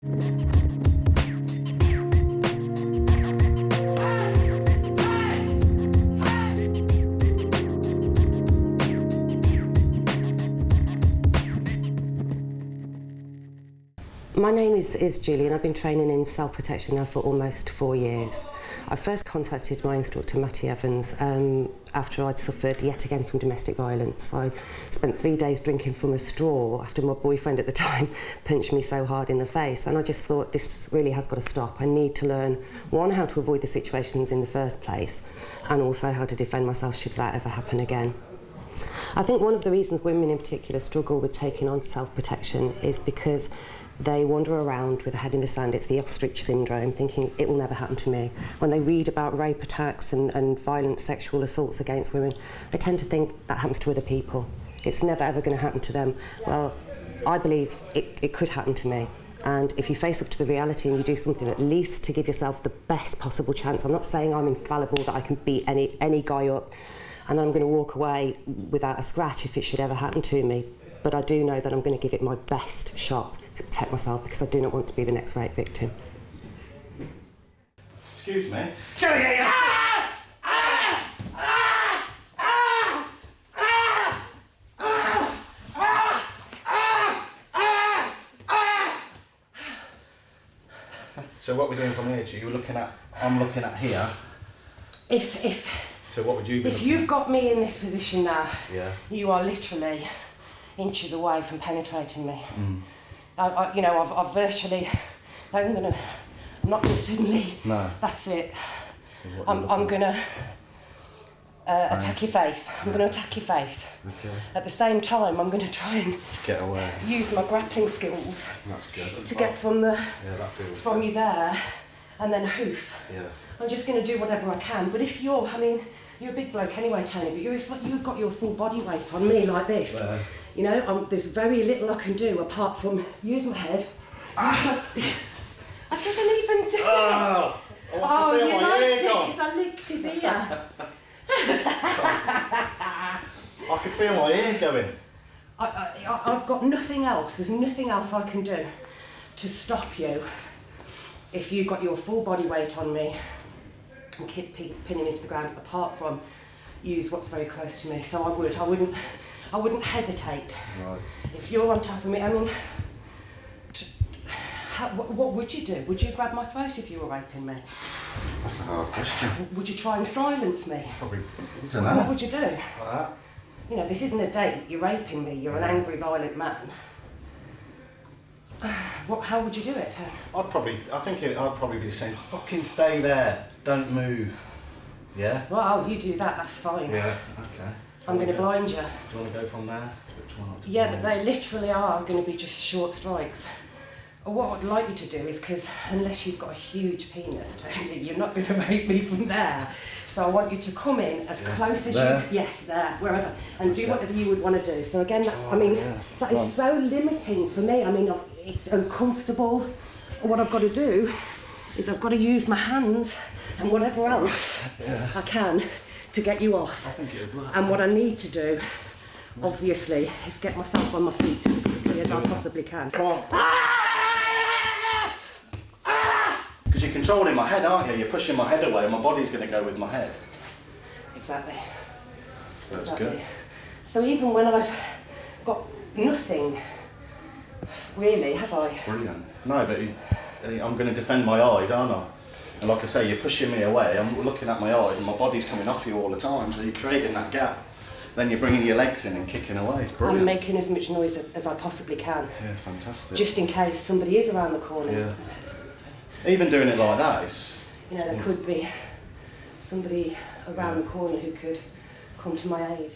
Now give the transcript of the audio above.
My name is Julie, and I've been training in self-protection now for almost 4 years. I first contacted my instructor, Matty Evans, after I'd suffered yet again from domestic violence. I spent 3 days drinking from a straw after my boyfriend at the time punched me so hard in the face, and I just thought, this really has got to stop. I need to learn, one, how to avoid the situations in the first place, and also how to defend myself should that ever happen again. I think one of the reasons women in particular struggle with taking on self-protection is because they wander around with their head in the sand. It's the ostrich syndrome, thinking it will never happen to me. When they read about rape attacks and violent sexual assaults against women, they tend to think that happens to other people. It's never ever going to happen to them. Well, I believe it could happen to me. And if you face up to the reality and you do something at least to give yourself the best possible chance, I'm not saying I'm infallible, that I can beat any guy up and then I'm going to walk away without a scratch if it should ever happen to me. But I do know that I'm going to give it my best shot to protect myself, because I do not want to be the next rape victim. Excuse me. So what we're doing from here, you're looking at, I'm looking at here. So what would you be? If you've got me in this position now, yeah, you are literally inches away from penetrating me. I've virtually, I'm not going to suddenly, no. That's it. I'm going to attack your face. I'm going to attack your face. Okay. At the same time, I'm going to try and get away. Use my grappling skills. That's good. To get from from you there, and then a hoof. Yeah. I'm just going to do whatever I can. But if you're a big bloke anyway, Tony, but if you've got your full body weight on me like this, there's very little I can do apart from use my head. I doesn't even do it. Oh, you liked it because I licked his ear. I could feel my ear going. I've got nothing else. There's nothing else I can do to stop you if you've got your full body weight on me and keep pinning me to the ground, apart from use what's very close to me. So I wouldn't hesitate. Right. If you're on top of me, I mean, what would you do? Would you grab my throat if you were raping me? That's a hard question. Would you try and silence me? Probably. I don't know. What would you do? Like that. You know, this isn't a date. You're raping me. You're an angry, violent man. How would you do it? I'd probably be saying, fucking stay there, don't move. Yeah? Well, you do that, that's fine. Yeah, okay. I'm going to blind you. Do you want to go from there? Which one? Yeah, but they literally are going to be just short strikes. What I'd like you to do is, because unless you've got a huge penis, Tony, you're not going to rape me from there. So I want you to come in as close as there? you can. Yes, there, wherever, and do whatever you would want to do. So again, that's, that is so limiting for me. I mean, it's uncomfortable. What I've got to do is I've got to use my hands and whatever else I can to get you off. I think it would work. And what I need to do, obviously, is get myself on my feet as quickly as I possibly can. Come on. Because you're controlling my head, aren't you? You're pushing my head away and my body's going to go with my head. Exactly. So that's good. So even when I've got nothing, really, have I? Brilliant. No, but I'm going to defend my eyes, aren't I? And like I say, you're pushing me away, I'm looking at my eyes and my body's coming off you all the time, so you're creating that gap. Then you're bringing your legs in and kicking away. It's brilliant. I'm making as much noise as I possibly can. Yeah, fantastic. Just in case somebody is around the corner. Yeah. Even doing it like that is... You know, there could be somebody around the corner who could come to my aid.